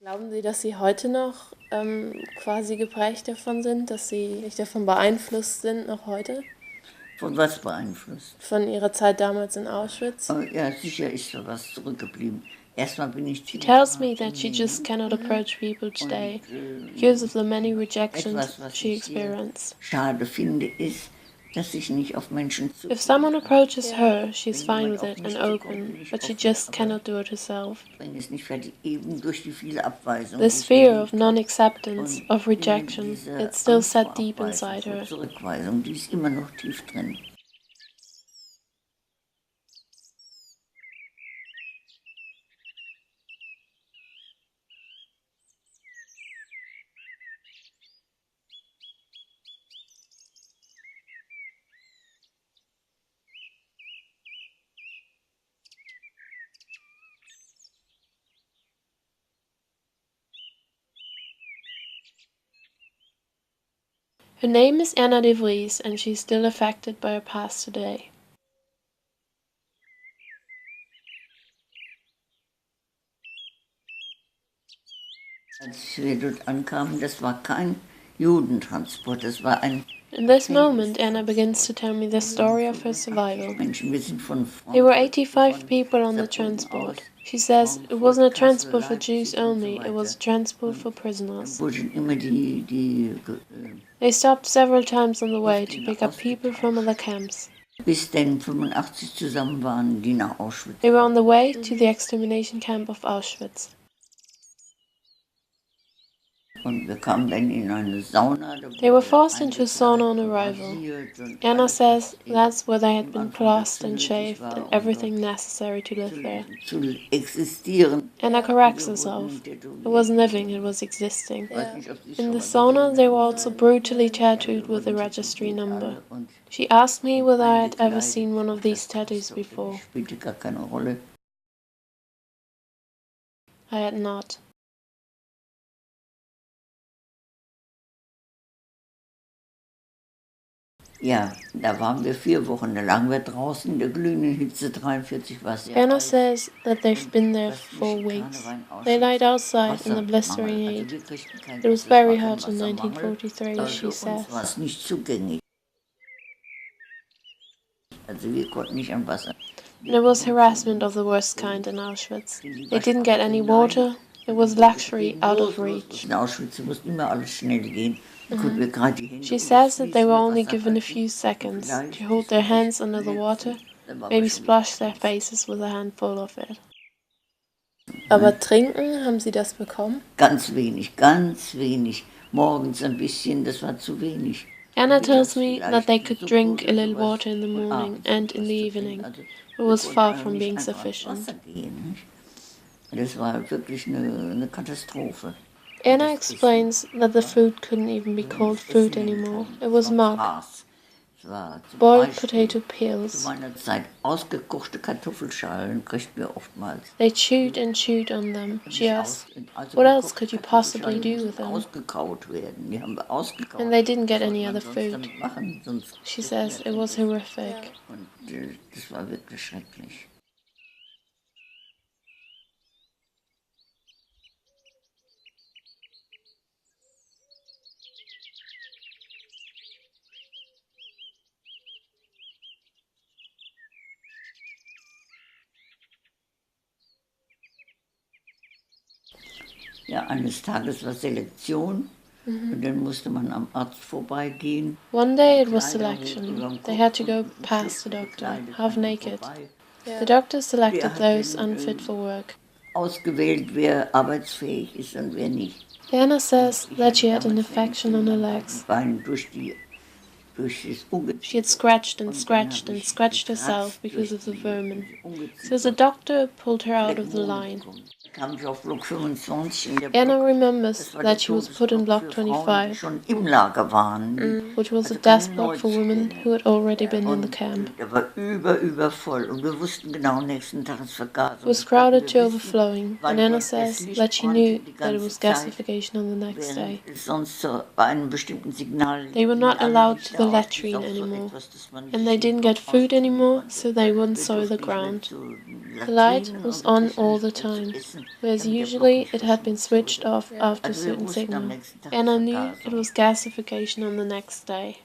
Glauben Sie, dass Sie heute noch quasi geprägt davon sind, dass Sie nicht davon beeinflusst sind, noch heute? Von was beeinflusst? Von Ihrer Zeit damals in Auschwitz? Ja, sicher ist da was zurückgeblieben. Erstmal bin ich She tells me that she just cannot approach people today because of the many rejections etwas, was she ich sehr experienced. schade finde, ist, dass ich nicht auf Menschen zu. If someone approaches her, she's fine with it and open, but she just cannot do it herself. Bringe es nicht fertig, eben durch die viele Abweisung. This fear of non-acceptance, of rejection, it's still set deep inside her. Zurückweisung, die ist immer noch tief drin. Her name is Anna de Vries, and she's still affected by her past today. Als wir dort ankamen, das war kein Judentransport, das war ein. In this moment, Anna begins to tell me the story of her survival. Menschen, wir sind von There were 85 people on the transport. She says it wasn't a transport for Jews only, it was a transport for prisoners. wurden immer die They stopped several times on the way to pick up people from other camps. bis denn 85 zusammen waren, die nach Auschwitz. They were on the way to the extermination camp of Auschwitz. Und wir kamen dann in eine Sauna. They were forced into a sauna on arrival. Anna says that's where they had been flossed and shaved and everything necessary to live there. Zu existieren. Anna corrects herself. It wasn't living, it was existing. In the sauna, they were also brutally tattooed with the registry number. She asked me whether I had ever seen one of these tattoos before. Spielte gar keine Rolle. I had not. Ja, da waren wir 4 Wochen. Da lagen wir draußen in der glühenden Hitze, 43 war es sehr Anna heiß. says that they've been there for 4 weeks. They lied outside in the blistering heat. It was very hot in 1943, she says. War es nicht zugänglich. Also wir konnten nicht an Wasser. And it was harassment of the worst kind in Auschwitz. They didn't get any water. It was luxury out of reach. In Auschwitz musste immer alles schnell gehen. Konnten wir gerade die Hände She says that they were only given a few seconds to hold their hands under the water, maybe splash their faces with a handful of it. Aber trinken, haben Sie das bekommen? Ganz wenig, ganz wenig. Morgens ein bisschen, das war zu wenig. Anna tells me that they could drink a little water in the morning and in the evening. It was far from being sufficient. Das war wirklich eine Katastrophe. Anna explains that the food couldn't even be called food anymore. It was mud, boiled potato peels. Zu meiner Zeit ausgekochte Kartoffelschalen kriegten wir oftmals. They chewed and chewed on them. She asked, what else could you possibly do with them? Ausgekaut werden. Die haben wir ausgekaut. And they didn't get any other food. Damit machen, sonst She says it was horrific. Und das war wirklich schrecklich. Ja, eines Tages war Selektion und dann musste man am Arzt vorbeigehen. One day it was selection. They had to go past the doctor, half naked. The doctor selected those unfit for work. Ausgewählt, wer arbeitsfähig ist und wer nicht. Anna says that she had an infection on her legs. Bein durch das Ungeziefer. She had scratched and scratched and scratched herself because of the vermin. So the doctor pulled her out of the line. Kam ich auf Block 25 in der Anna remembers that she was put in Block für Frauen, die 25, schon im Lager waren. which was a death block for women who had already been in the camp. Der war übervoll und wir wussten genau, nächsten Tag ist Vergasung. It was crowded to overflowing, and Anna says that she knew that it was gasification on the next day. Sonst bei einem bestimmten Signal. They were not allowed to the latrine anymore. And they didn't get food anymore, so they wouldn't sow the ground. The light was on all the time, whereas usually it had been switched off after a certain signal. Anna knew it was gasification on the next day.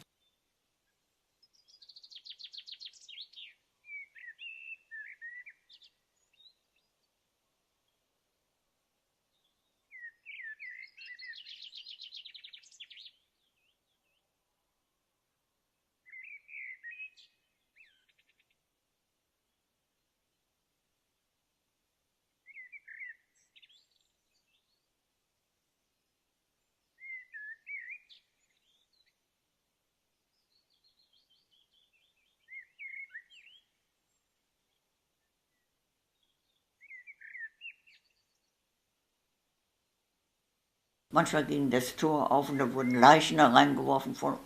Manchmal ging das Tor auf und da wurden Leichen hereingeworfen von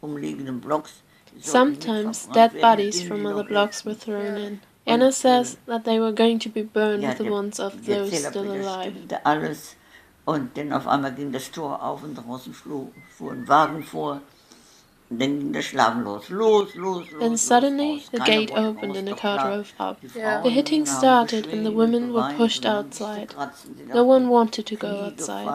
umliegenden Blocks. Sometimes dead bodies from other blocks were thrown in. Anna says that they were going to be burned with the ones of those still alive. Alles. Und dann auf einmal ging das Tor auf und draußen fuhr ein Wagen vor. Und dann ging das Schlagen los. Then suddenly the gate opened and a car drove up. The hitting started and the women were pushed outside. No one wanted to go outside.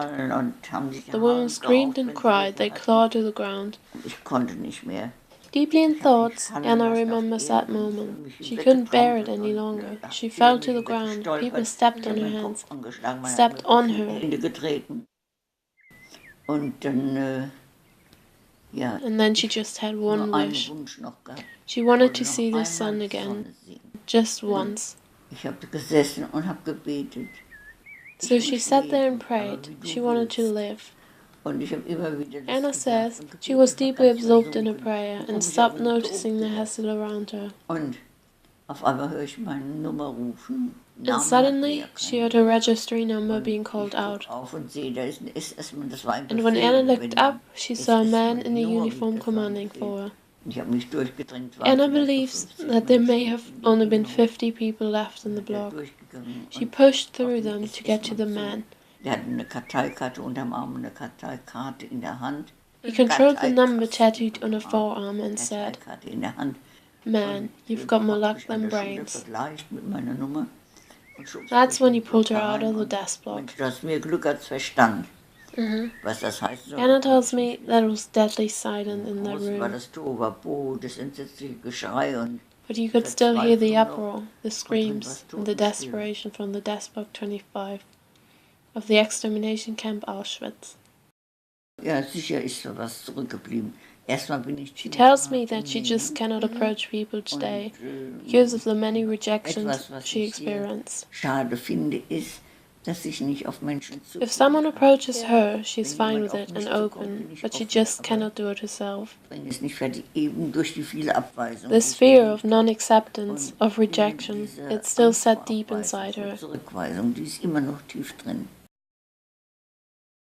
The women screamed and cried, they clawed to the ground. Ich konnte nicht mehr. Deeply in thoughts, Anna remembers that moment. She couldn't bear it any longer. She fell to the ground. People stepped on her hands, stepped on her. Und dann, ja. And then she just had one wish. She wanted to see the sun again, just once. Ich habe gesessen und habe gebetet. So she sat there and prayed. She wanted to live. Anna says she was deeply absorbed in her prayer and stopped noticing the hassle around her. Und auf einmal höre ich meine Nummer rufen. And suddenly she heard her registry number being called out. And when Anna looked up, she saw a man in a uniform commanding for her. Anna believes that there may have only been 50 people left in the block. She pushed through them to get to the man. Der hatte eine Karteikarte unterm Arm und eine Karteikarte in der Hand. He controlled the number tattooed on her forearm and said, "Man, you've got more luck than brains." That's when he pulled her out of the desk block. Du hast mehr Glück als Verstand. Was das heißt. Anna tells me that it was deadly silent in that room. War das Tohuwabohu, das entsetzliche Geschrei und but you could still hear the uproar, the screams, and the desperation from the desk block 25. Of the extermination camp Auschwitz. Ja, sicher ist so was zurückgeblieben. Erstmal bin ich. She tells me that she just cannot approach people today because of the many rejections she experienced. Schade finde ist, dass ich nicht auf Menschen zu. If someone approaches her, she's fine with it and open, but she just cannot do it herself. Ist nicht fertig, eben durch die viele Abweisung. This fear of non-acceptance, of rejection, it's still set deep inside her. Zurückweisung, die ist immer noch tief drin.